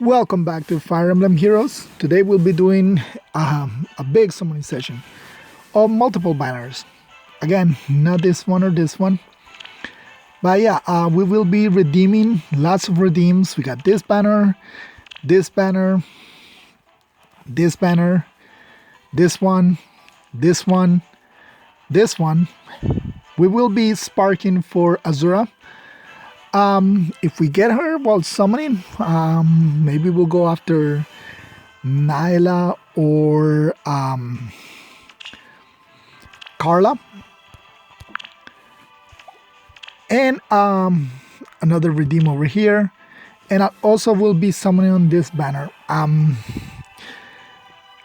Welcome back to Fire Emblem Heroes. Today we'll be doing a big summoning session of multiple banners. Again, not this one or this one. But yeah, we will be redeeming lots of redeems. We got this banner, this banner, this banner, this one, this one, this one. We will be sparking for Azura. If we get her while summoning, maybe we'll go after Leila or Carla. And another redeem over here. And I also will be summoning on this banner.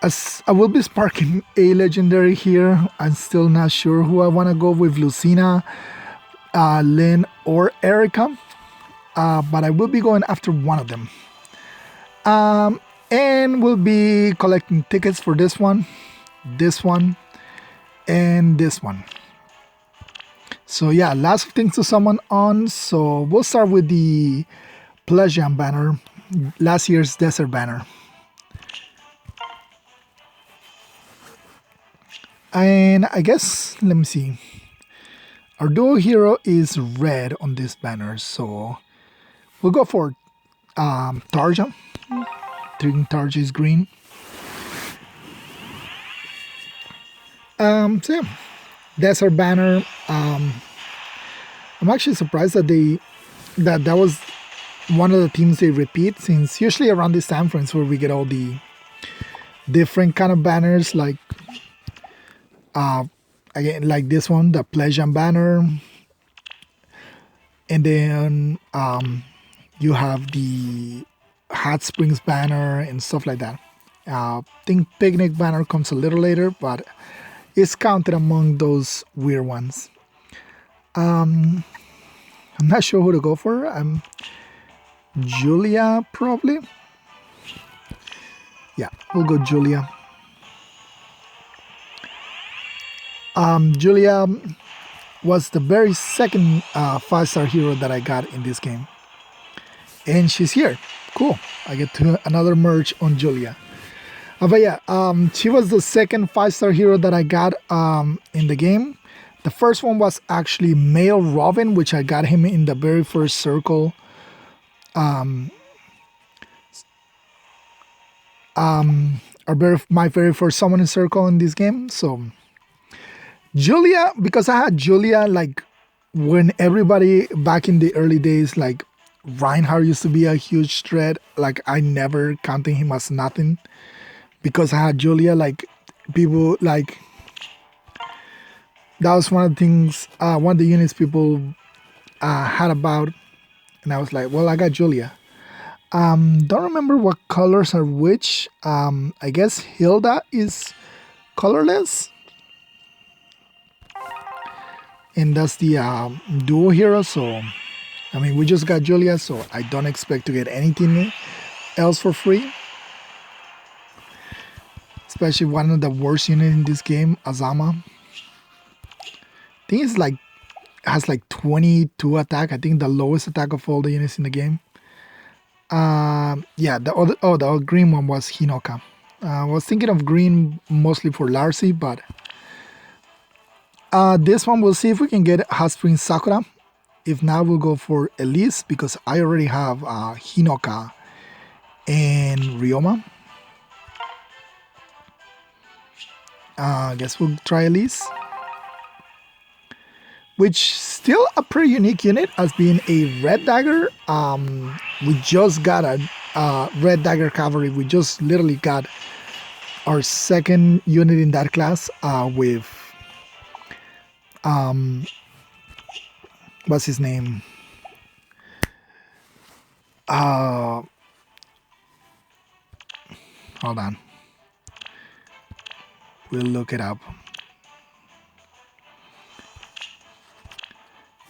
As I will be sparking a legendary here. I'm still not sure who I want to go with, Lucina, Lynn, or Erica. But I will be going after one of them. And we'll be collecting tickets for this one, and this one. So yeah, lots of things to summon on. So we'll start with the Pleasure banner, last year's Desert banner. And I guess, let me see. Our duo hero is red on this banner, so we'll go for Tarja. Thinking Tarja is green. So yeah, Desert banner. I'm actually surprised that that was one of the themes they repeat, since usually around this time frames where we get all the different kind of banners, like again, like this one, the Pleasure banner, and then you have the Hot Springs banner and stuff like that. I think Picnic banner comes a little later, but it's counted among those weird ones. I'm not sure who to go for. Julia, probably. Yeah, we'll go Julia. Julia was the very second 5-star hero that I got in this game. And she's here. Cool. I get to another merge on Julia. But yeah, she was the second 5-star hero that I got in the game. The first one was actually Male Robin, which I got him in the very first circle. My very first summoning circle in this game. So Julia, because I had Julia like when everybody back in the early days, like Reinhardt used to be a huge threat. Like I never counting him as nothing because I had Julia. Like people like that was one of the things, one of the units people had about, and I was like, well, I got Julia. Don't remember what colors are which. I guess Hilda is colorless. And that's the duo hero, so I mean we just got Julia, so I don't expect to get anything else for free. Especially one of the worst units in this game, Azama. I think it's like has like 22 attack. I think the lowest attack of all the units in the game. Yeah, the green one was Hinoka. I was thinking of green mostly for Larcy, but this one we'll see if we can get Hot Spring Sakura. If not, we'll go for Elise because I already have Hinoka and Ryoma. I guess we'll try Elise. Which still a pretty unique unit as being a red dagger. We just got a red dagger cavalry. We just literally got our second unit in that class with what's his name? Hold on. We'll look it up.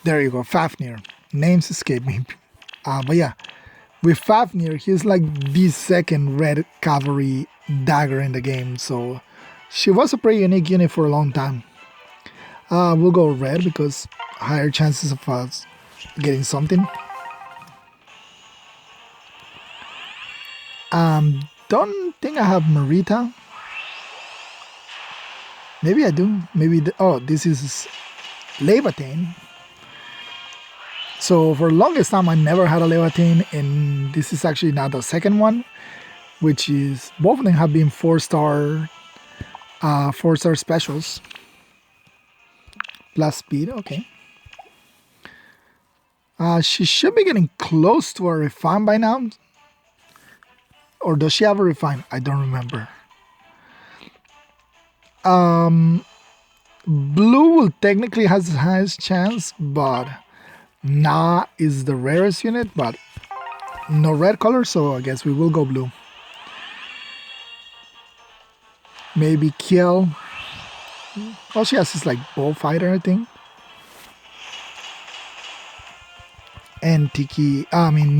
There you go, Fafnir. Names escape me. But yeah, with Fafnir, he's like the second red cavalry dagger in the game. So she was a pretty unique unit for a long time. We'll go red because higher chances of us getting something. Don't think I have Marita. Maybe I do. Maybe this is Levatane. So for the longest time I never had a Levatane, and this is actually now the second one, which is both of them have been 4-star specials. Plus speed, okay. She should be getting close to a refine by now. Or does she have a refine? I don't remember. Blue will technically has the highest chance, but Na is the rarest unit, but no red color, so I guess we will go blue. Maybe Kiel. All she has is like bullfighter, I think. And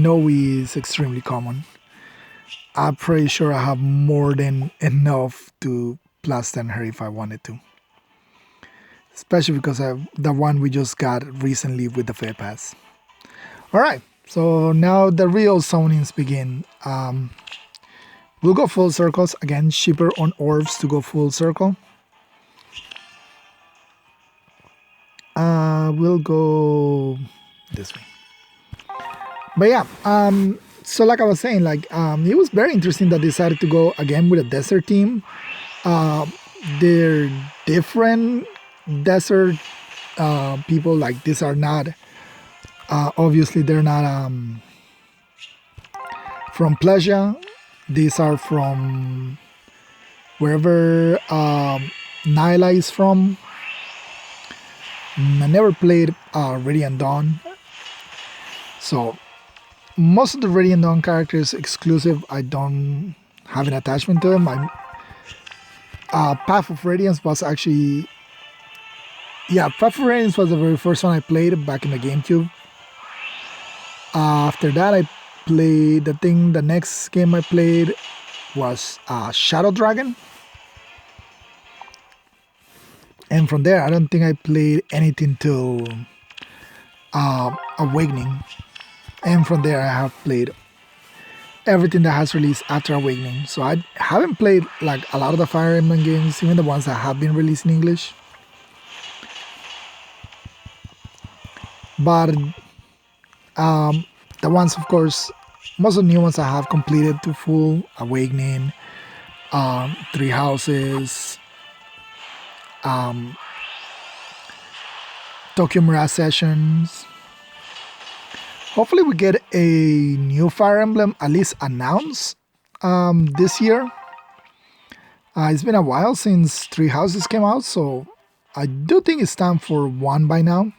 Noe is extremely common. I'm pretty sure I have more than enough to plus 10 her if I wanted to. Especially because I have the one we just got recently with the Fair Pass. Alright, so now the real summonings begin. We'll go full circles. Again, cheaper on orbs to go full circle. We'll go this way. But yeah, so like I was saying, it was very interesting that they decided to go again with a desert team. They're different desert people. Like these are not, obviously they're not from Pleasure. These are from wherever Leila is from. I never played Radiant Dawn, so most of the Radiant Dawn characters exclusive. I don't have an attachment to them. Path of Radiance was actually, Path of Radiance was the very first one I played back in the GameCube. After that, I played the next game I played was Shadow Dragon. And from there, I don't think I played anything till Awakening. And from there, I have played everything that has released after Awakening. So I haven't played like a lot of the Fire Emblem games, even the ones that have been released in English. But the ones, of course, most of the new ones I have completed to full. Awakening, Three Houses, Tokyo Mirage Sessions. Hopefully we get a new Fire Emblem at least announced this year. It's been a while since Three Houses came out, so I do think it's time for one by now.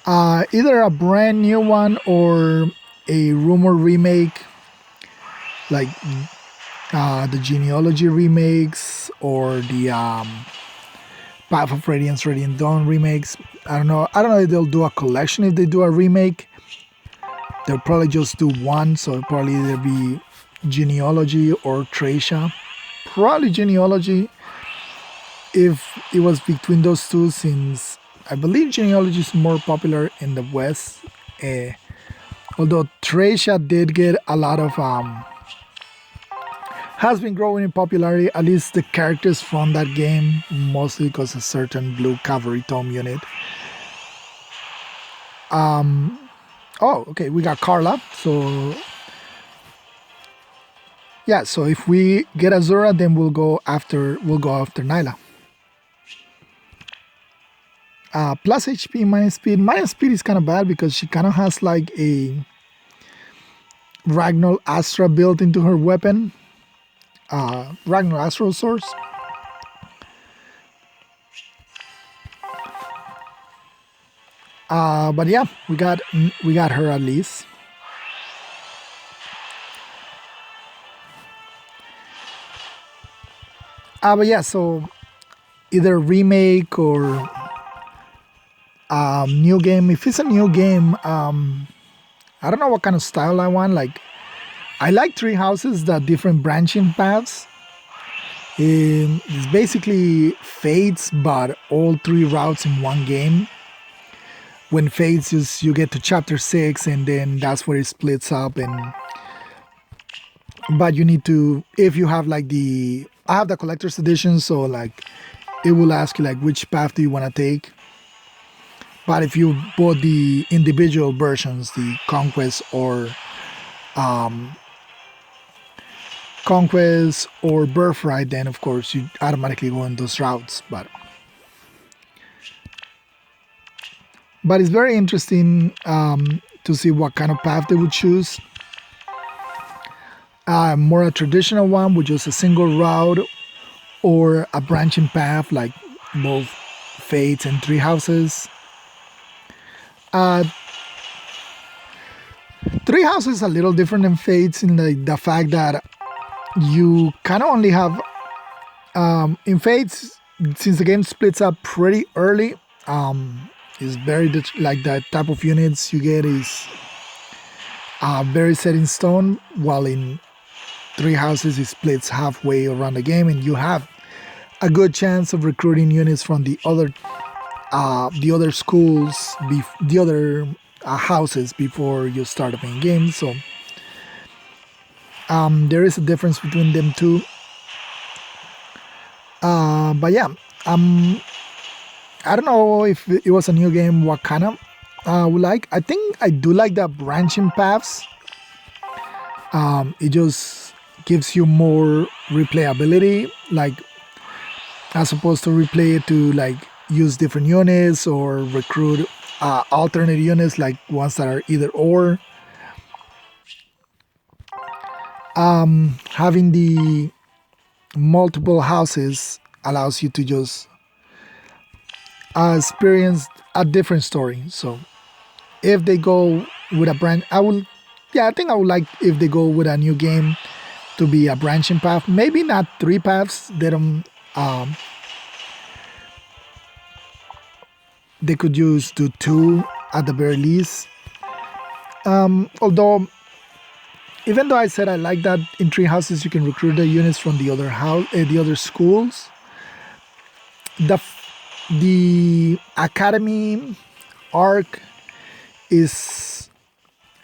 Either a brand new one or a rumor remake, like the Genealogy remakes or the Path of Radiance, Radiant Dawn remakes. I don't know if they'll do a collection. If they do a remake, they'll probably just do one. So it'll probably either be Genealogy or Tracia. Probably Genealogy if it was between those two, since I believe Genealogy is more popular in the West. Although Tracia did get a lot of has been growing in popularity, at least the characters from that game, mostly because of certain Blue Cavalry Tome unit. Oh, okay, we got Carla. So yeah, so if we get Azura, then we'll go after Leila. Plus HP, minus speed. Minus speed is kind of bad because she kind of has like a Ragnar Astra built into her weapon. Ragnar Astral Source. But yeah, we got her at least. But yeah, so either remake or new game. If it's a new game, I don't know what kind of style I want. Like, I like Three Houses, the different branching paths. It's basically Fates, but all three routes in one game. When Fates, you get to chapter 6, and then that's where it splits up, and but you need to, if you have like I have the collector's edition, so like it will ask you like which path do you want to take. But if you bought the individual versions, the Conquest or Birthright, then of course you automatically go in those routes. But it's very interesting to see what kind of path they would choose. More a traditional one with just a single route, or a branching path like both Fates and Three Houses. Uh, Three Houses is a little different than Fates in the fact that you kind of only have in Fates, since the game splits up pretty early. Is very like the type of units you get is very set in stone, while in Three Houses it splits halfway around the game, and you have a good chance of recruiting units from the other schools, the other houses before you start the main game. So there is a difference between them two. But yeah, I don't know if it was a new game, what kind of would like. I think I do like the branching paths. It just gives you more replayability, like as opposed to replay it to like use different units or recruit alternate units, like ones that are either or. Having the multiple houses allows you to just experience a different story. So if they go with a brand, I think I would like if they go with a new game to be a branching path. Maybe not three paths. They could use do two at the very least. Although, even though I said I like that in Three Houses you can recruit the units from the other schools, the academy arc is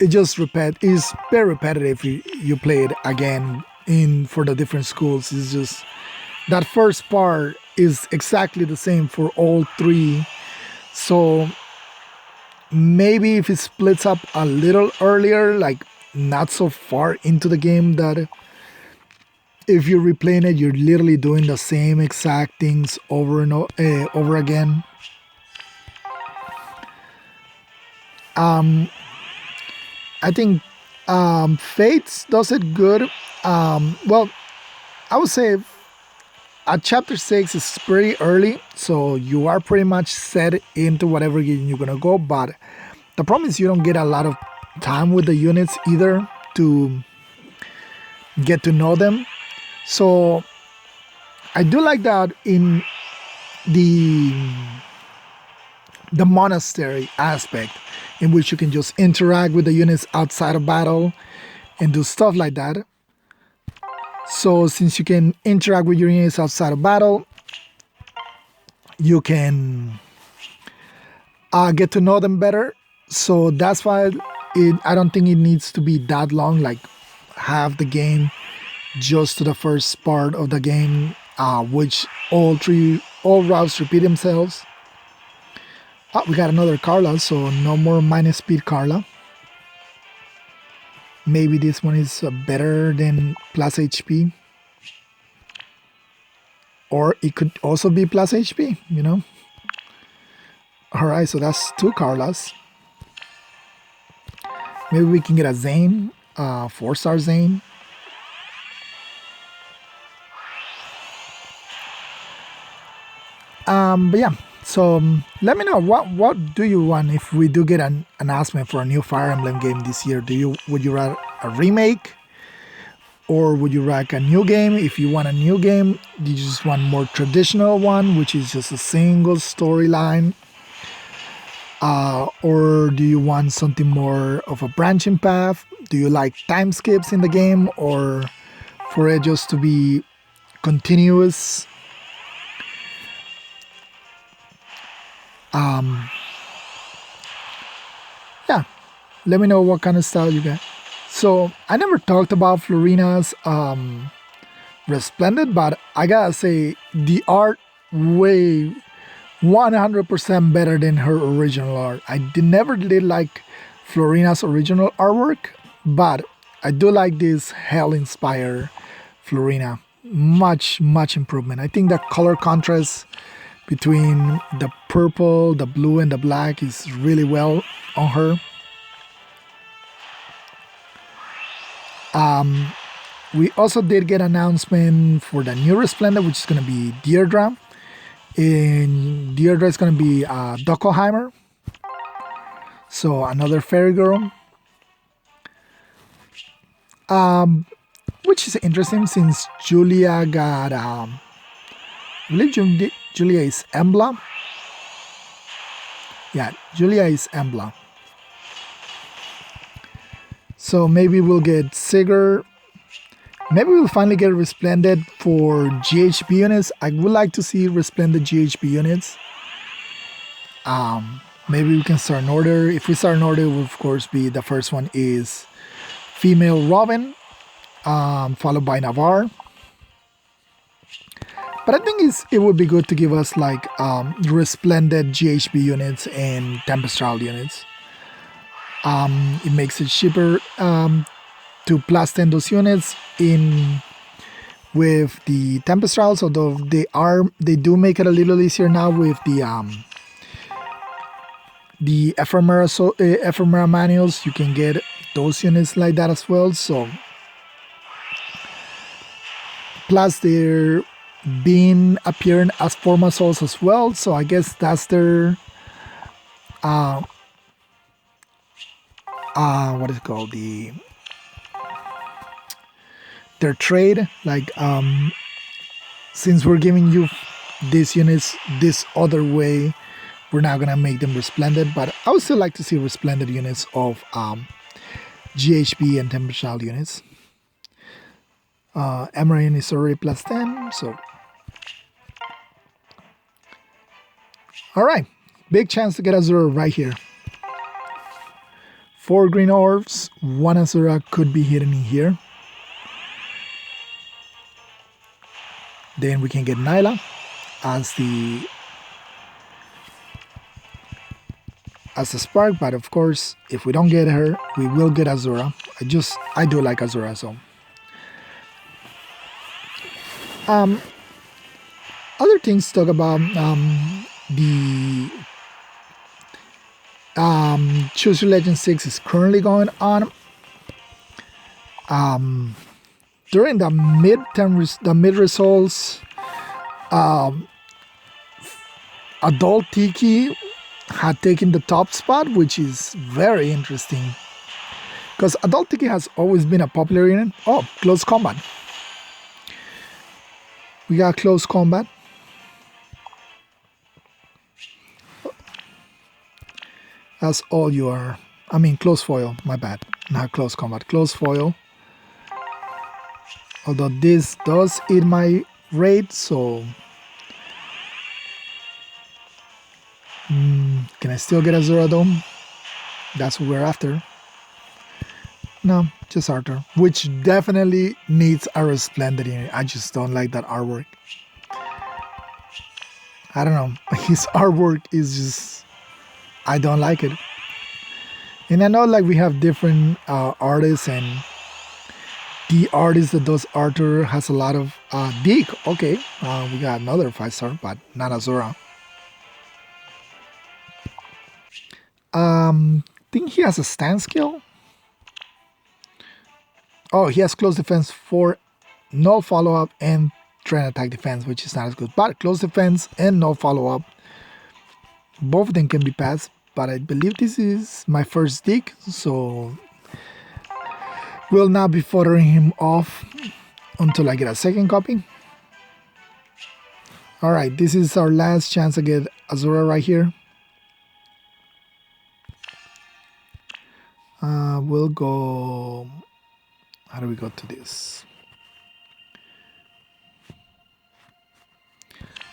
very repetitive. You play it again in for the different schools. It's just that first part is exactly the same for all three. So maybe if it splits up a little earlier, like not so far into the game, that if you're replaying it, you're literally doing the same exact things over and over again. I think Fates does it good. Well, I would say at chapter 6 is pretty early, so you are pretty much set into whatever game you're gonna go, but the problem is you don't get a lot of time with the units either to get to know them. So I do like that in the monastery aspect, in which you can just interact with the units outside of battle and do stuff like that. So since you can interact with your units outside of battle, you can get to know them better. So that's why I don't think it needs to be that long, like have the game just to the first part of the game, which all routes repeat themselves. Oh, we got another Carla, so no more minus speed Carla. Maybe this one is better than plus HP. Or it could also be plus HP, you know? Alright, so that's two Carlas. Maybe we can get a Zane, 4-star Zane. But yeah, so let me know what do you want if we do get an announcement for a new Fire Emblem game this year. Would you rather a remake, or would you like a new game? If you want a new game, do you just want more traditional one, which is just a single storyline, or do you want something more of a branching path? Do you like time skips in the game, or for it just to be continuous? Yeah, let me know what kind of style you get. So I never talked about Florina's Resplendent, but I gotta say the art way 100% better than her original art. Never did like Florina's original artwork, but I do like this hell-inspired Florina. Much improvement. I think the color contrast between the purple, the blue, and the black is really well on her. We also did get announcement for the new Resplendent, which is going to be Deirdre. And Deirdre is going to be Dockelheimer. So another fairy girl. Which is interesting since Julia got, I believe Julia is Emblem. Yeah, Julia is Emblem. So maybe we'll get Sigurd. Maybe we'll finally get Resplendent for GHB units. I would like to see Resplendent GHB units. Maybe we can start an order. If we start an order, it will of course be the first one is female Robin, followed by Navarre. But I think it would be good to give us like Resplendent GHB units and Tempestral units. It makes it cheaper to plastin those units in with the Tempestrals, although they do make it a little easier now with the ephemera manuals. You can get those units like that as well. So plus they're being appearing as forma souls as well. So I guess that's their what is it called, their trade, like since we're giving you these units this other way, we're now gonna make them Resplendent. But I would still like to see Resplendent units of GHB and Tempestral units. Emerald is already plus 10, so alright, big chance to get Azura right here. 4 green orbs, 1 Azura could be hidden in here. Then we can get Leila as the spark, but of course if we don't get her, we will get Azura. I do like Azura. So other things to talk about, the Choose Your Legend 6 is currently going on. During the mid results, Adult Tiki had taken the top spot, which is very interesting because Adult Tiki has always been a popular unit. Oh, close combat. We got close combat. That's all you are. I mean, close foil. My bad. Not close combat. Close foil. Although this does eat my rate, so can I still get Azura Dome? That's what we're after. No, just Arthur, which definitely needs a Resplendent in it. I just don't like that artwork. I don't know. His artwork is just, I don't like it. And I know like we have different artists, and the artist that does Arthur has a lot of Deke. Okay, we got another 5-star, but not Azura. Think he has a stand skill. Oh, he has close defense for no follow-up and trend attack defense, which is not as good. But close defense and no follow-up, both of them can be passed. But I believe this is my first dig, so will not be following him off until I get a second copy. Alright, this is our last chance to get Azura right here. We'll go... How do we go to this?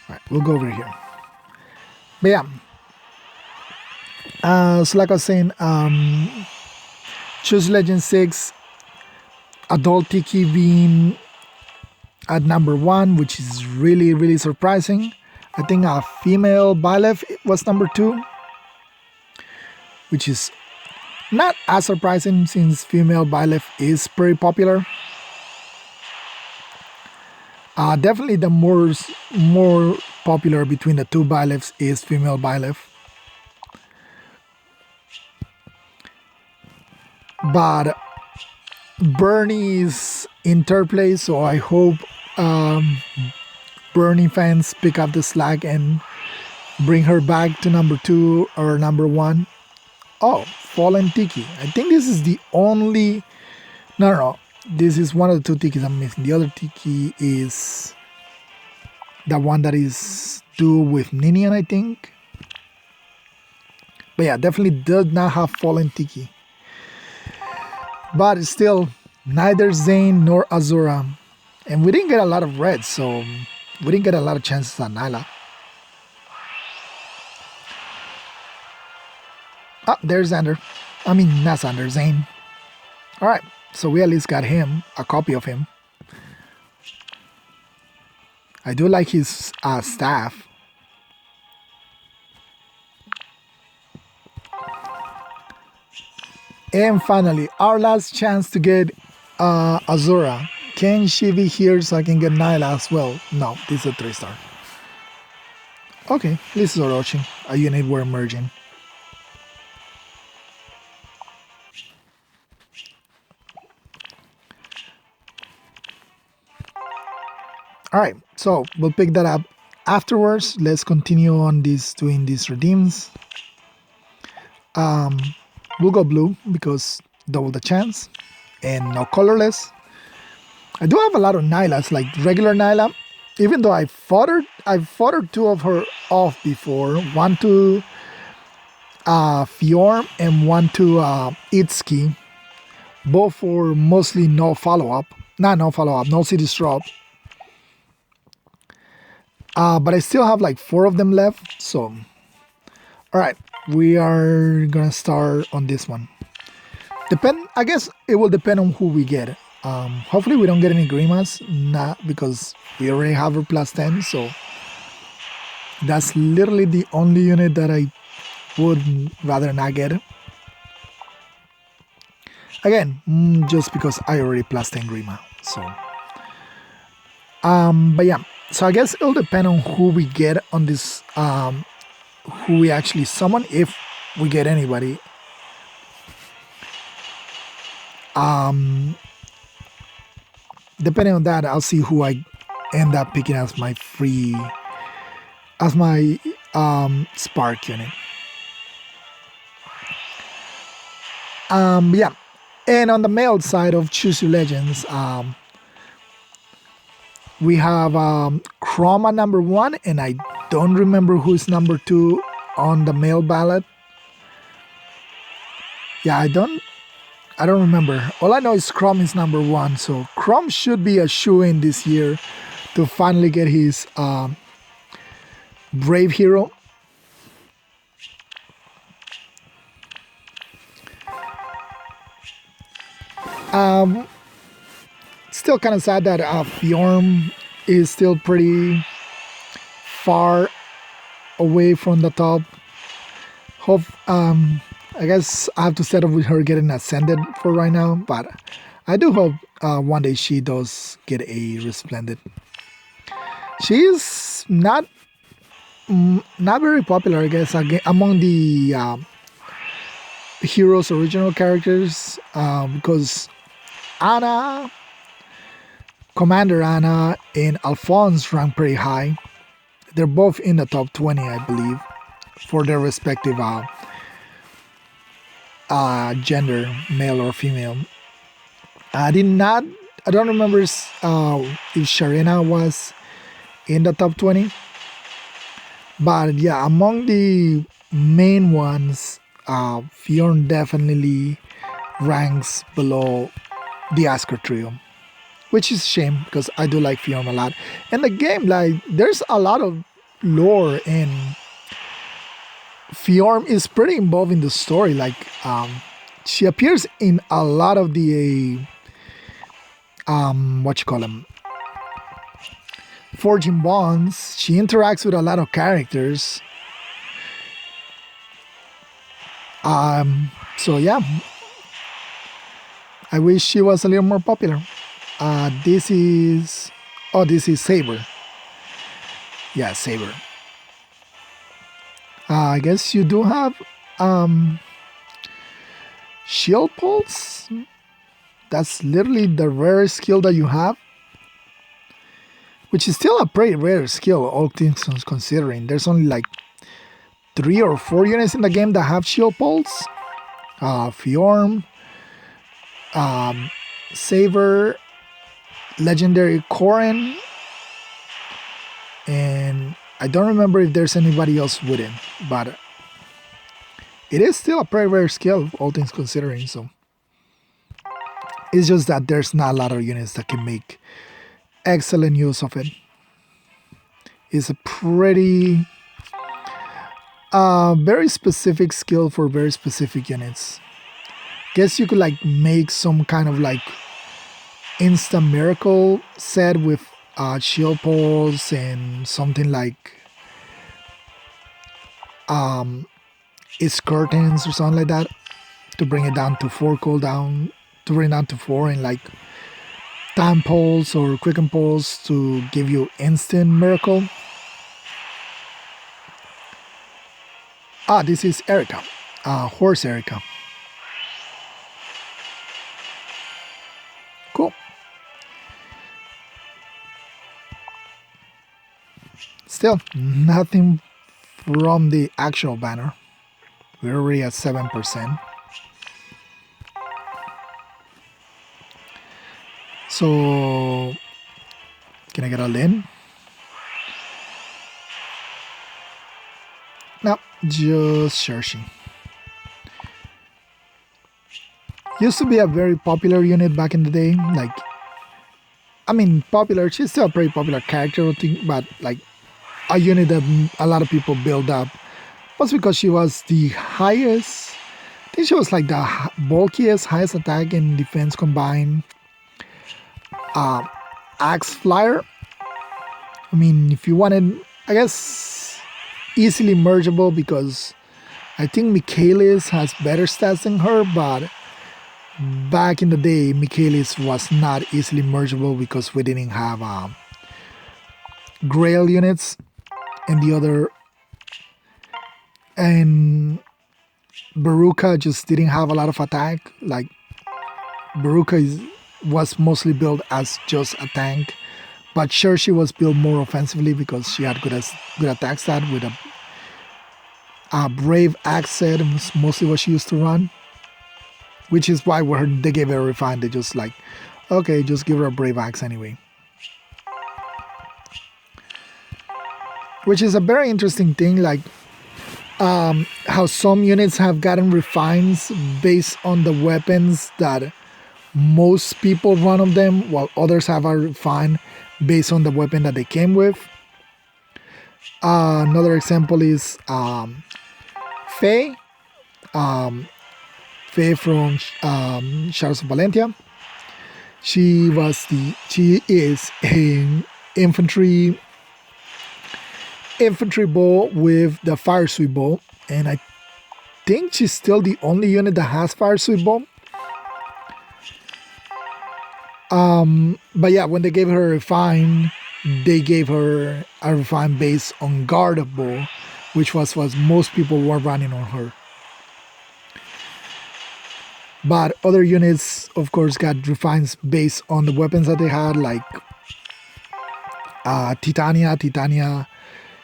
Alright, we'll go over here. But yeah. So like I was saying, Choose Legend 6 adult Tiki being at number 1, which is really, really surprising. I think a female Byleth was number 2, which is not as surprising since female Byleth is pretty popular. Definitely the more popular between the two Byleths is female Byleth. But Bernie is in third place, so I hope Bernie fans pick up the slack and bring her back to number 2 or number 1. Oh, Fallen Tiki. I think this is the only... No. This is one of the 2 Tikis I'm missing. The other Tiki is the one that is due with Ninian, I think. But yeah, definitely does not have Fallen Tiki. But still, neither Zane nor Azura. And we didn't get a lot of reds, so we didn't get a lot of chances on Leila. Ah, there's Xander. I mean, not Xander, Zane. Alright, so we at least got him, a copy of him. I do like his staff. And finally, our last chance to get Azura. Can she be here so I can get Leila as well? No, this is a 3-star. Okay, this is Orochi, a unit we're merging. Alright, so we'll pick that up afterwards. Let's continue on doing these redeems. We'll go blue because double the chance. And no colorless. I do have a lot of Nylas, like regular Nyla. Even though I've foddered 2 of her off before. 1 to Fjorm and 1 to Itsuki. Both for mostly no follow-up. No city drop. But I still have like 4 of them left, so... Alright, we are gonna start on this one. I guess it will depend on who we get. Hopefully we don't get any Grimas, not because we already have her plus 10, so... That's literally the only unit that I would rather not get. Again, just because I already plus 10 Grima, so... But yeah. So I guess it'll depend on who we get on this, who we actually summon, if we get anybody. Depending on that, I'll see who I end up picking as my spark unit. Yeah, and on the male side of Choose Your Legends, we have Chroma number 1, and I don't remember who's number 2 on the male ballot. Yeah, I don't remember. All I know is Chrome is number 1, so Chrome should be a shoo-in this year to finally get his Brave Hero. Still kind of sad that Fjorm is still pretty far away from the top. I guess I have to settle with her getting ascended for right now, but I do hope one day she does get a resplendent. She is not very popular, I guess, among the Heroes original characters, because Anna, Commander Anna, and Alphonse rank pretty high. They're both in the top 20, I believe, for their respective gender, male or female. I don't remember if Sharena was in the top 20. But yeah, among the main ones, Fjorn definitely ranks below the Asker trio, which is a shame because I do like Fjorn a lot. And the game, like, there's a lot of lore, and Fjorn is pretty involved in the story. Like, she appears in a lot of the what you call them, forging bonds. She interacts with a lot of characters. So yeah, I wish she was a little more popular. This is Saber. Yeah, Saber. I guess you do have shield pulse. That's literally the rarest skill that you have, which is still a pretty rare skill, all things considering. There's only like 3 or 4 units in the game that have shield pulse. Fjorm, Saber, Legendary Korin, and I don't remember if there's anybody else with it, but it is still a pretty rare skill, all things considering. So it's just that there's not a lot of units that can make excellent use of it. It's a pretty very specific skill for very specific units. Guess you could like make some kind of like instant miracle set with shield pulse and something like its curtains or something like that to bring it down to 4 cooldown, to bring it down to 4, and like time pulse or quicken pulse to give you instant miracle. This is Erica, horse Erica. Cool. Still, nothing from the actual banner. We're already at 7%. So, can I get a Lynn? No, just Shershi. Used to be a very popular unit back in the day. Like, I mean, popular. She's still a pretty popular character, but like a unit that a lot of people build up was because she was the highest. I think she was like the bulkiest, highest attack and defense combined axe flyer. I mean, if you wanted, I guess, easily mergeable, because I think Michaelis has better stats than her, but back in the day, Michaelis was not easily mergeable because we didn't have Grail units, and Baruka just didn't have a lot of attack. Like, Baruka was mostly built as just a tank, but Shershi was built more offensively because she had good attack stat with a brave axe set. Was mostly what she used to run, which is why when they gave her a refine, they just like, okay, just give her a brave axe anyway. Which is a very interesting thing, like how some units have gotten refines based on the weapons that most people run on them, while others have a refine based on the weapon that they came with. Another example is Faye. Faye from Shadows of Valentia. She is an infantry bow with the fire sweep bow, and I think she's still the only unit that has fire sweep bow. But yeah, when they gave her a refine, they gave her a refine based on guard bow, which was what most people were running on her. But other units, of course, got refines based on the weapons that they had, like Titania. Titania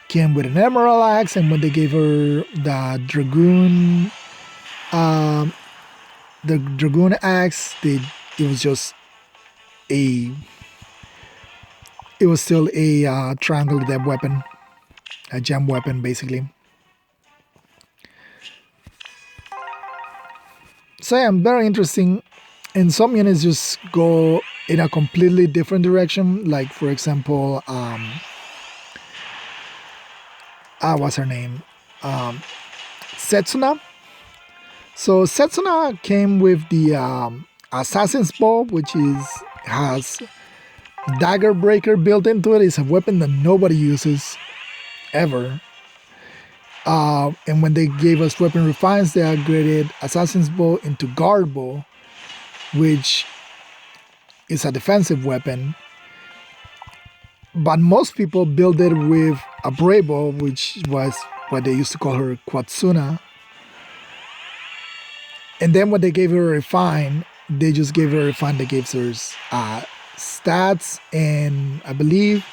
came with an emerald axe, and when they gave her the dragoon axe, it was still a triangle depth weapon, a gem weapon basically. So yeah, very interesting. And some units just go in a completely different direction. Like, for example, what's her name? Setsuna. So Setsuna came with the Assassin's Bow, which is has dagger breaker built into it. It's a weapon that nobody uses ever. And when they gave us weapon refines, they upgraded Assassin's Bow into Guard Bow, which is a defensive weapon. But most people build it with a Brave Bow, which was what they used to call her Quatsuna. And then when they gave her a refine, they just gave her a refine that gives her stats and I believe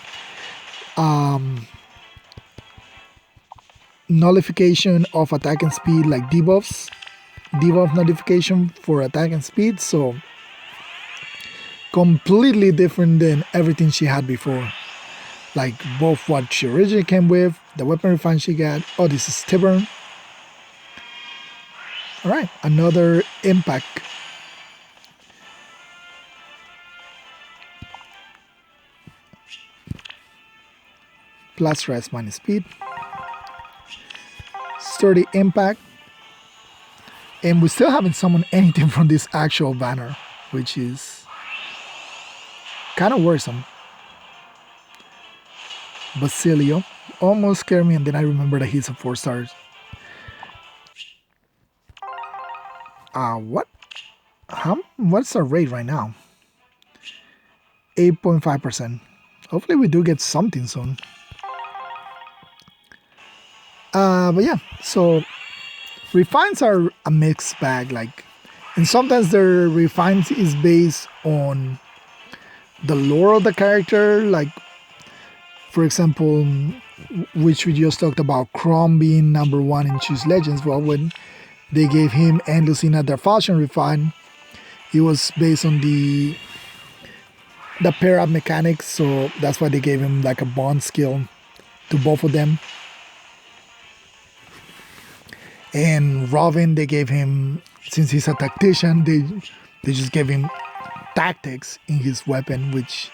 nullification of attack and speed, like debuff notification for attack and speed. So completely different than everything she had before, like both what she originally came with, the weapon refine she got. Oh, this is Tiburn. All right, another impact. Plus rest minus speed. Sturdy impact. And we still haven't summoned anything from this actual banner, which is kind of worrisome. Basilio almost scared me, and then I remember that he's a 4 stars. What? What's our rate right now? 8.5%. Hopefully we do get something soon. But yeah, so refines are a mixed bag, like, and sometimes their refines is based on the lore of the character, like, for example, which we just talked about, Chrome being number 1 in Choose Legends. Well, when they gave him and Lucina their fashion refine, it was based on the pair up mechanics, so that's why they gave him like a bond skill to both of them. And Robin, they gave him, since he's a tactician, they just gave him tactics in his weapon, which,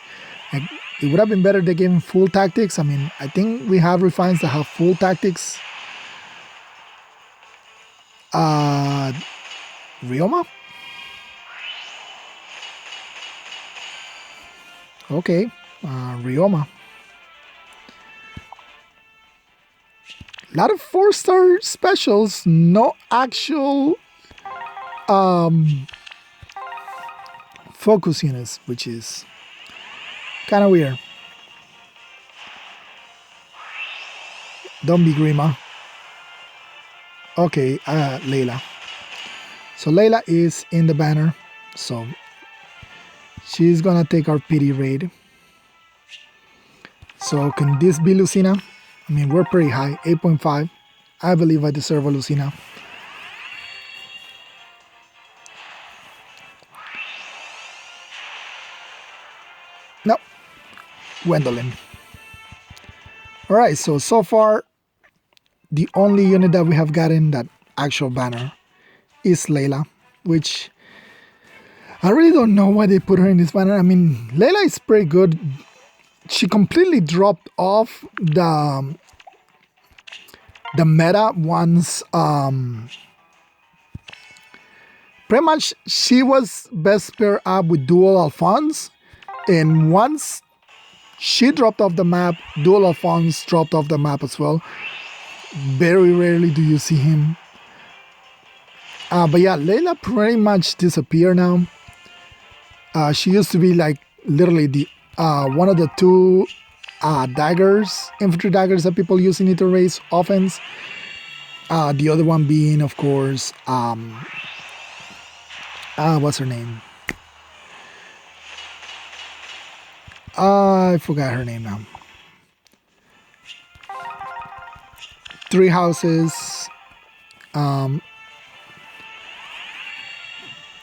like, it would have been better they gave him full tactics. I mean, I think we have refines that have full tactics. Ryoma? Okay, Ryoma. A lot of 4-star specials, no actual focus units, which is kind of weird. Don't be Grima. Okay, Leila. So Leila is in the banner, so she's gonna take our pity raid. So can this be Lucina? I mean, we're pretty high, 8.5. I believe I deserve a Lucina. No, Gwendolyn. Alright, so far, the only unit that we have gotten that actual banner is Leila, which I really don't know why they put her in this banner. I mean, Leila is pretty good. She completely dropped off the meta once pretty much she was best paired up with Dual Alphonse, and once she dropped off the map, Dual Alphonse dropped off the map as well. Very rarely do you see him. But yeah, Leila pretty much disappeared now. She used to be like literally the one of the 2 daggers, infantry daggers that people use in Nitro Race offense. The other one being, of course, what's her name? I forgot her name now. 3 houses.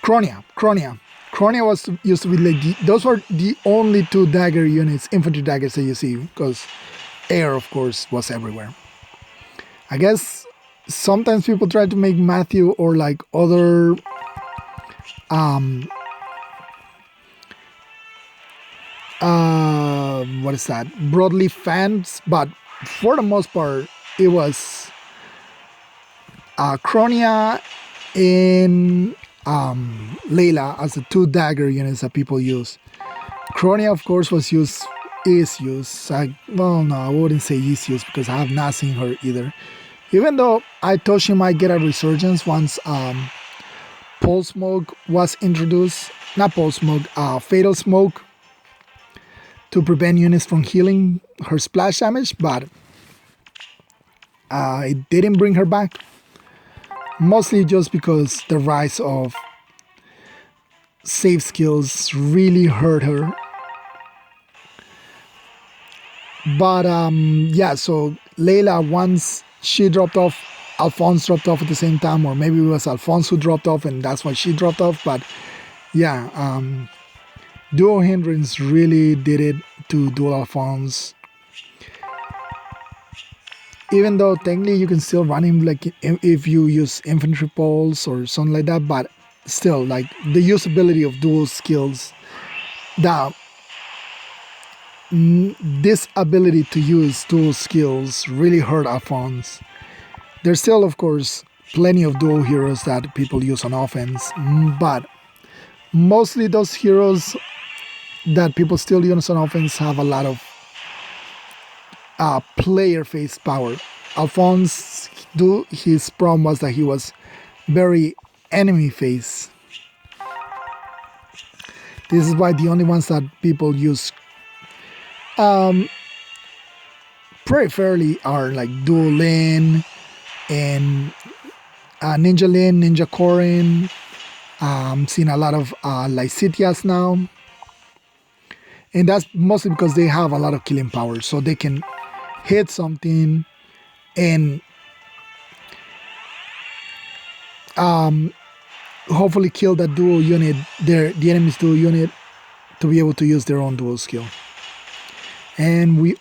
Cronia used to be like those were the only 2 dagger units, infantry daggers that you see, because air, of course, was everywhere. I guess sometimes people try to make Matthew or like other what is that? Broadleaf fans, but for the most part, it was Cronia in Leila as the two dagger units that people use. Chronia, of course, is used. Well, no, I wouldn't say is used because I have not seen her either. Even though I thought she might get a resurgence once Pulse Smoke was introduced. Not Pulse Smoke, Fatal Smoke to prevent units from healing her splash damage, but it didn't bring her back. Mostly just because the rise of save skills really hurt her. But yeah, so Leila, once she dropped off, Alphonse dropped off at the same time, or maybe it was Alphonse who dropped off and that's why she dropped off. But yeah, Duo Hindrance really did it to Dual Alphonse. Even though technically you can still run him like if you use infantry pulse or something like that, but still, like the usability of dual skills, this ability to use dual skills really hurt Alphonse. There's still, of course, plenty of dual heroes that people use on offense, but mostly those heroes that people still use on offense have a lot of player face power. Alphonse, his problem was that he was very enemy face. This is why the only ones that people use pretty fairly are like Dual Lynn and Ninja Lynn, Ninja Corin. I'm seeing a lot of Lysitias now. And that's mostly because they have a lot of killing power, so they can hit something and hopefully kill that dual unit, the enemy's dual unit, to be able to use their own dual skill. And we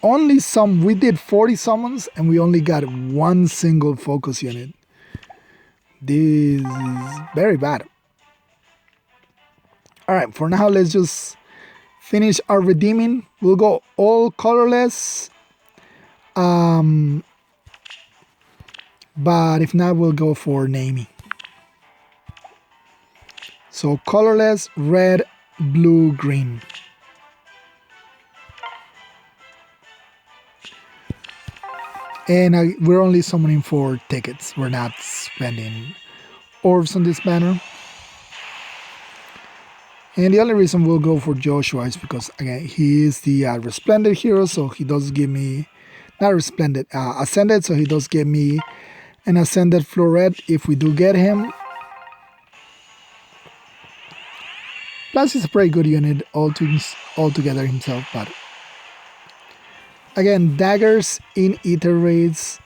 did 40 summons and we only got one single focus unit. This is very bad. Alright, for now let's just finish our redeeming. We'll go all colorless. But if not, we'll go for naming. So colorless, red, blue, green. And we're only summoning for tickets. We're not spending orbs on this banner. And the only reason we'll go for Joshua is because, again, he is the Resplendent hero, so he does give me, not Resplendent, Ascended, so he does give me an Ascended Floret if we do get him. Plus, he's a pretty good unit altogether himself, but again, daggers in Ether Raids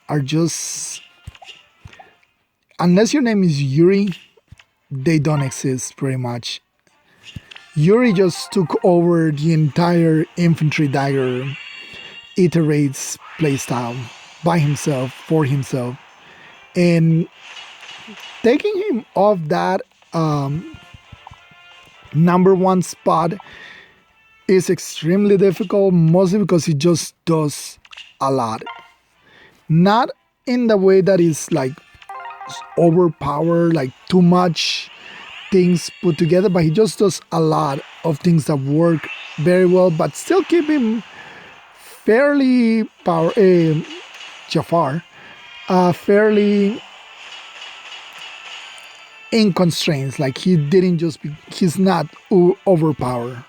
are just, unless your name is Yuri, they don't exist pretty much. Yuri just took over the entire infantry dagger Ether Raids playstyle by himself, for himself. And taking him off that number one spot is extremely difficult, mostly because he just does a lot. Not in the way that is like overpowered, like too much things put together, but he just does a lot of things that work very well, but still keep him fairly Jafar, fairly in constraints. Like he's not overpowered.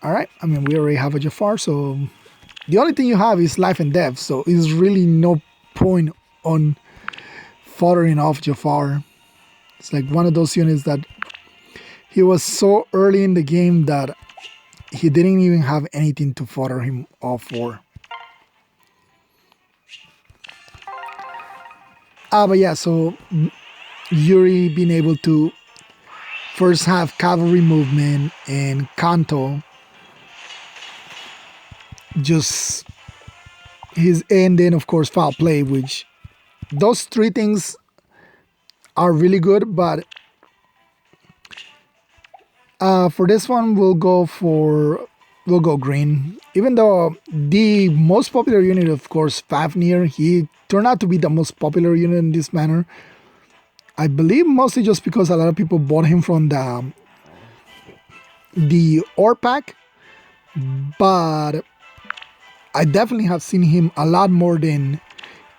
Alright, I mean, we already have a Jafar, so the only thing you have is life and death, so it's really no point on foddering off Jafar. It's like one of those units that he was so early in the game that he didn't even have anything to fodder him off for. But yeah, so Yuri being able to first have cavalry movement and Kanto, just and then of course foul play, which those three things are really good, but for this one we'll go for we'll go green. Even though the most popular unit, of course, Fafnir, he turned out to be the most popular unit in this manner. I believe mostly just because a lot of people bought him from the ore pack, but I definitely have seen him a lot more than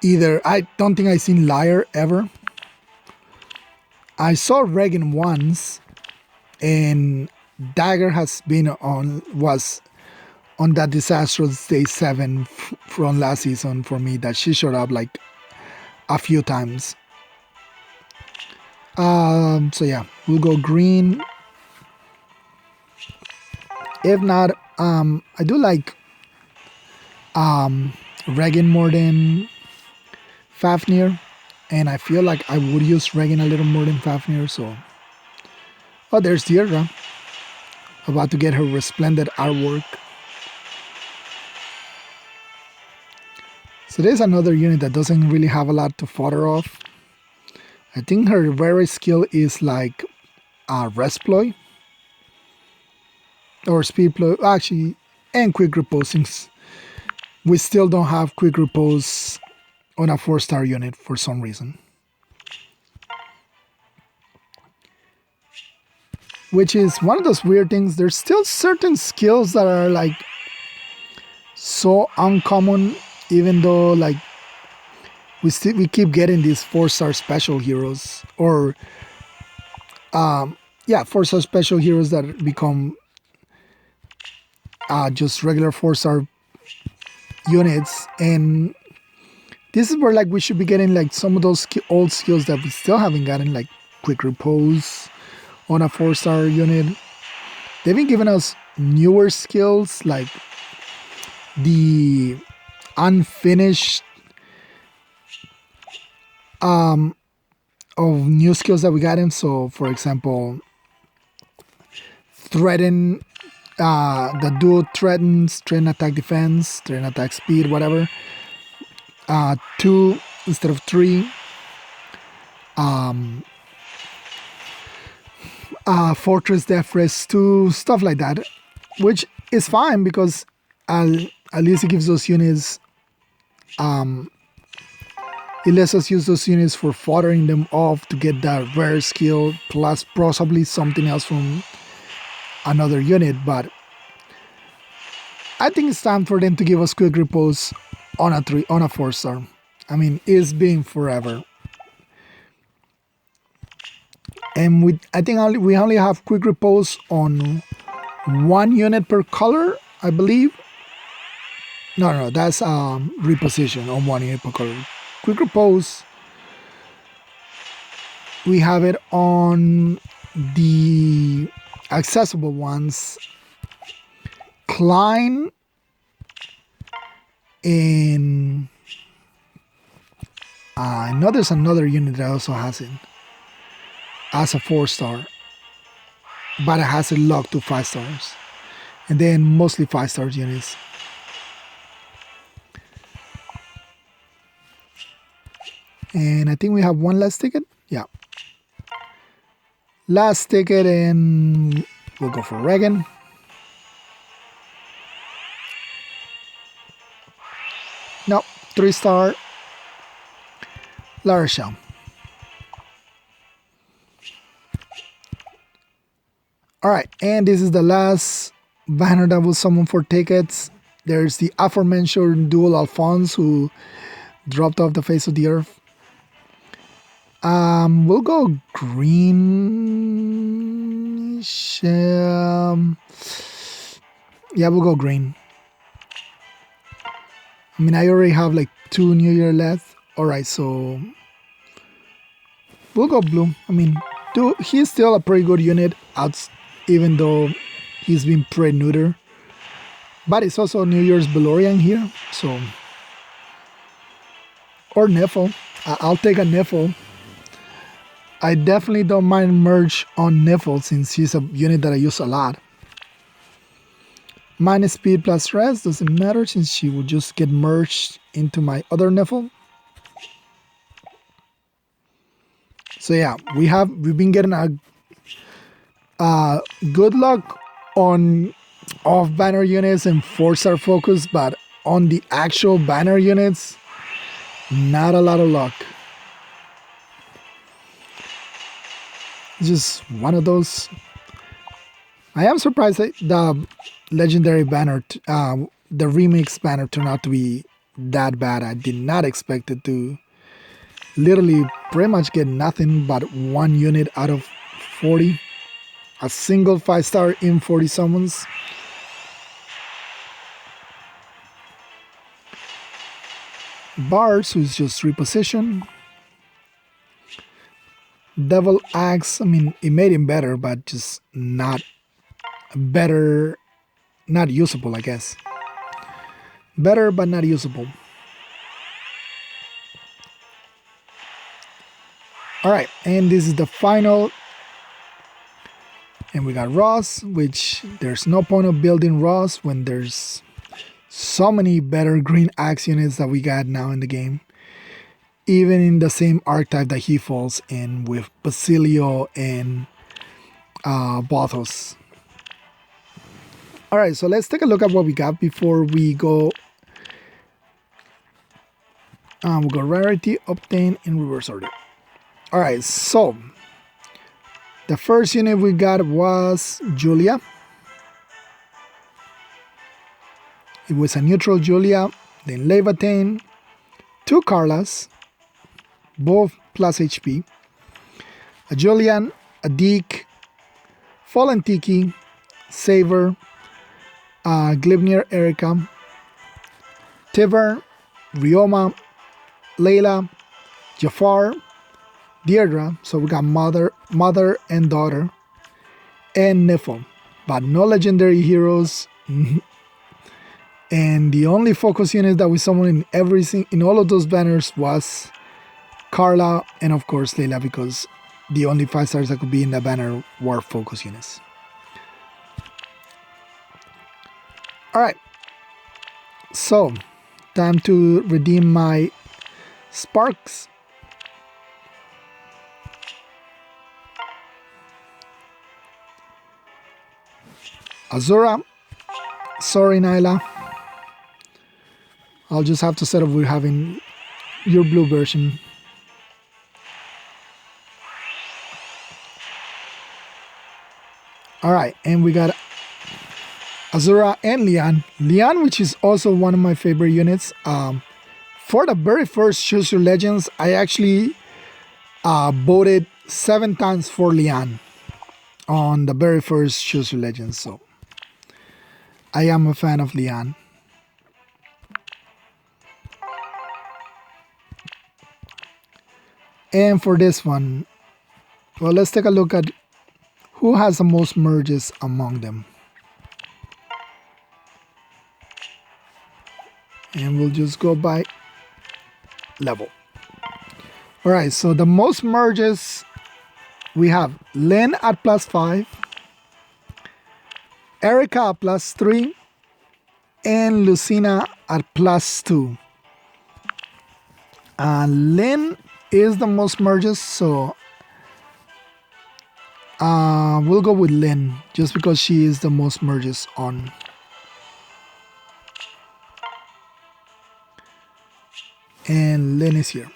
either. I don't think I've seen Liar ever. I saw Regan once, and Dagger was on that disastrous day 7 from last season for me, that she showed up like a few times. So yeah, we'll go green. If not, I do like Regan more than Fafnir, and I feel like I would use Regan a little more than Fafnir. So, oh, there's Deirdre, about to get her resplendent artwork. So there's another unit that doesn't really have a lot to fodder off. I think her very skill is like Resploy or Speed Ploy, actually, and Quick Repose, since we still don't have Quick Repose on a 4-star unit for some reason. Which is one of those weird things. There's still certain skills that are like so uncommon, even though like we keep getting these 4-star special heroes, or 4-star special heroes that become just regular 4-star units. And this is where like we should be getting like some of those old skills that we still haven't gotten, like Quick Repose on a 4-star unit. They've been giving us newer skills like the unfinished of new skills that we got in. So for example, threaten, the duo threatens, threaten attack defense, threaten attack speed, whatever. 2 instead of 3. Fortress Death Rest 2, stuff like that, which is fine because at least it gives those units, it lets us use those units for foddering them off to get that rare skill, plus possibly something else from another unit. But I think it's time for them to give us Quick Repose on a 4-star. I mean, it's been forever. And I think we only have Quick Repose on 1 unit per color, I believe. No, that's reposition on 1 unit per color. Quick Repose, we have it on the accessible ones, Klein, and I know there's another unit that also has it as a 4-star, but it has it locked to 5 stars, and then mostly 5-star units. And I think we have one last ticket. Yeah, last ticket, and we'll go for Regan. No, 3-star La Rochelle. Alright, and this is the last banner that will summon for tickets. There's the aforementioned dual Alphonse who dropped off the face of the earth. We'll go green. Yeah, we'll go green. I mean, I already have like 2 New Year left. Alright, so we'll go blue. I mean, he's still a pretty good unit, even though he's been pretty neuter. But it's also New Year's Belorian here, so. Or Niffle. I'll take a Niffle. I definitely don't mind merge on Niffle since he's a unit that I use a lot. Minus speed plus rest doesn't matter since she will just get merged into my other Niffle. So yeah, we've been getting a good luck on of banner units and 4-star focus, but on the actual banner units, not a lot of luck. Just one of those. I am surprised that the legendary banner, the remix banner, turned out to be that bad. I did not expect it to literally pretty much get nothing but 1 unit out of 40. A single 5-star in 40 summons. Bars, who's just repositioned. Devil Axe, I mean, it made him better, but just not better, not usable, I guess. Better, but not usable. Alright, and this is the final. And we got Ross, which there's no point of building Ross when there's so many better green axe units that we got now in the game. Even in the same archetype that he falls in with Basilio and Bothos. Alright, so let's take a look at what we got before we go. We'll go rarity, obtain, in reverse order. Alright, so the first unit we got was Julia. It was a neutral Julia, then Levatane, 2 Carlas, both plus HP, a Julian, a Deke, Fallen Tiki, Saver, Glibnir Erica, Tiver, Rioma, Leila, Jafar, Deirdre, so we got mother and daughter, and Nifl, but no legendary heroes. And the only focus unit that we summoned in all of those banners was Carla and of course Leila, because the only 5-stars that could be in the banner were focus units. Alright, so time to redeem my sparks. Azura, sorry Nyla, I'll just have to settle with having your blue version. Alright, and we got Azura and Leon. Leon, which is also one of my favorite units. For the very first Choose Your Legends, I actually voted 7 times for Leon on the very first Choose Your Legends, so I am a fan of Leon. And for this one, well, let's take a look at who has the most merges among them. And we'll just go by level. Alright, so the most merges, we have Lynn at +5, Erica at +3, and Lucina at +2. Lynn is the most merges, so we'll go with Lynn just because she is the most merges on. And Lynn is here.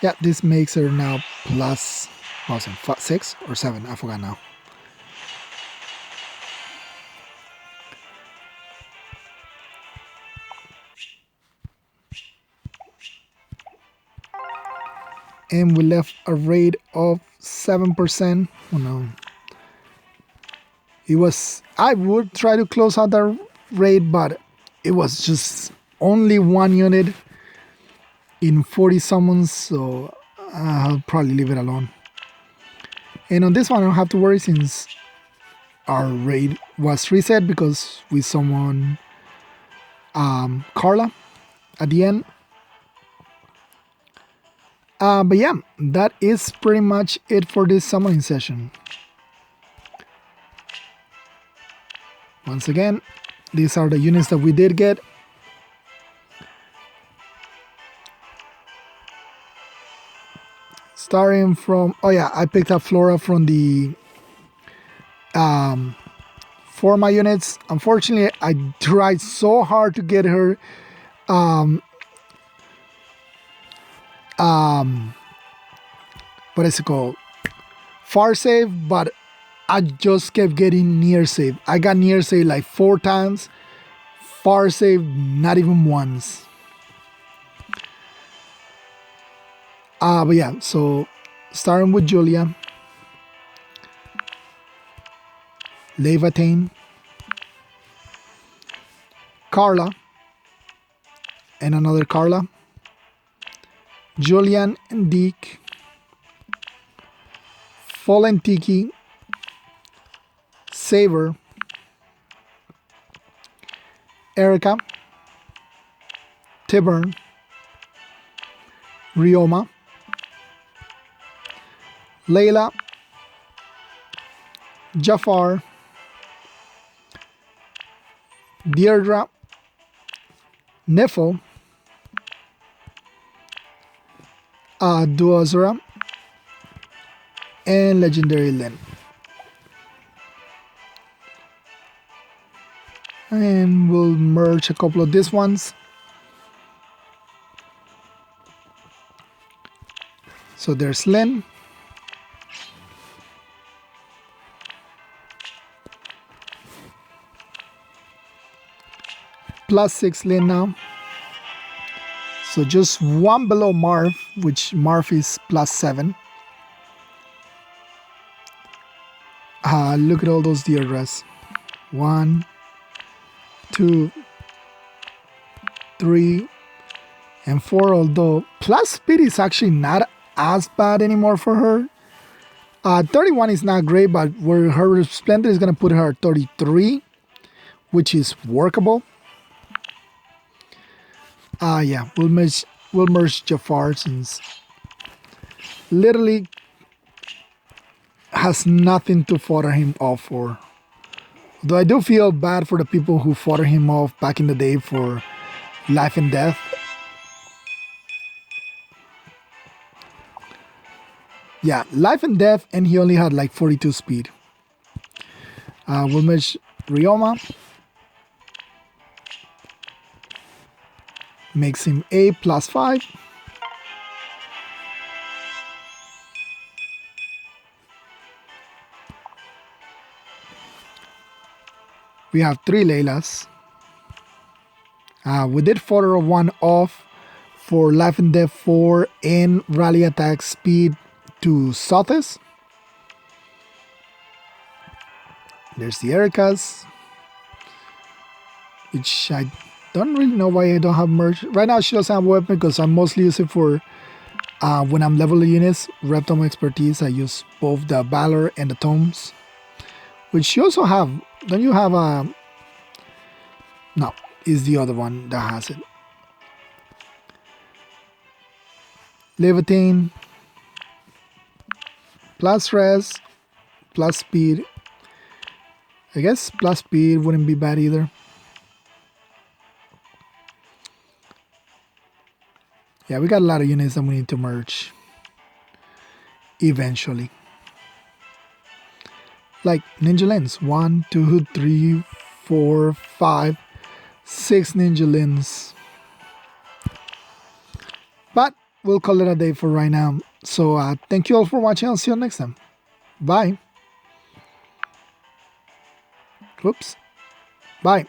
Yeah, this makes her now plus, what was it, 6 or 7? I forgot now. And we left a rate of 7%. Oh no. It was, I would try to close out the raid, but it was just only 1 unit in 40 summons, so I'll probably leave it alone. And on this one I don't have to worry since our raid was reset because we summoned Carla at the end. But yeah, that is pretty much it for this summoning session. Once again, these are the units that we did get. Starting from, oh yeah, I picked up Flora from the for my units. Unfortunately, I tried so hard to get her what is it called? Far save, but I just kept getting near save. I got near save like 4 times. Far save, not even once. But yeah, so starting with Julia, Levatane, Carla, and another Carla, Julian and Deke, Fallen Tiki, Saber, Erica, Tiburn, Rioma, Leila, Jafar, Deirdre, Nifl, Azura, and Legendary Lynn. And we'll merge a couple of these ones. So there's Lynn. +6 Lynn now. So just one below Marv, which Marv is +7. Look at all those Deirdres. 1, 2, 3, and 4. Although plus speed is actually not as bad anymore for her. 31 is not great, but where her Splendor is going to put her at 33, which is workable. Yeah, we'll merge Jafar since literally has nothing to fodder him off for. Though I do feel bad for the people who fodder him off back in the day for life and death. Yeah, life and death, and he only had like 42 speed. We'll merge Rioma. Makes him a +5. We have 3 Leilas. We did fodder 1 off for life and death 4 and rally attack speed to Sothis. There's the Ericas, which I don't really know why I don't have merge. Right now she doesn't have weapon because I mostly use it for when I'm leveling units. Reptome expertise, I use both the Valor and the Tomes. Which you also have. Don't you have a... No, is the other one that has it. Levitate, plus res, plus speed. I guess plus speed wouldn't be bad either. Yeah, we got a lot of units that we need to merge eventually. Like Ninja Lens. 1, 2, 3, 4, 5, 6 Ninja Lens. But we'll call it a day for right now. So thank you all for watching. I'll see you next time. Bye. Whoops. Bye.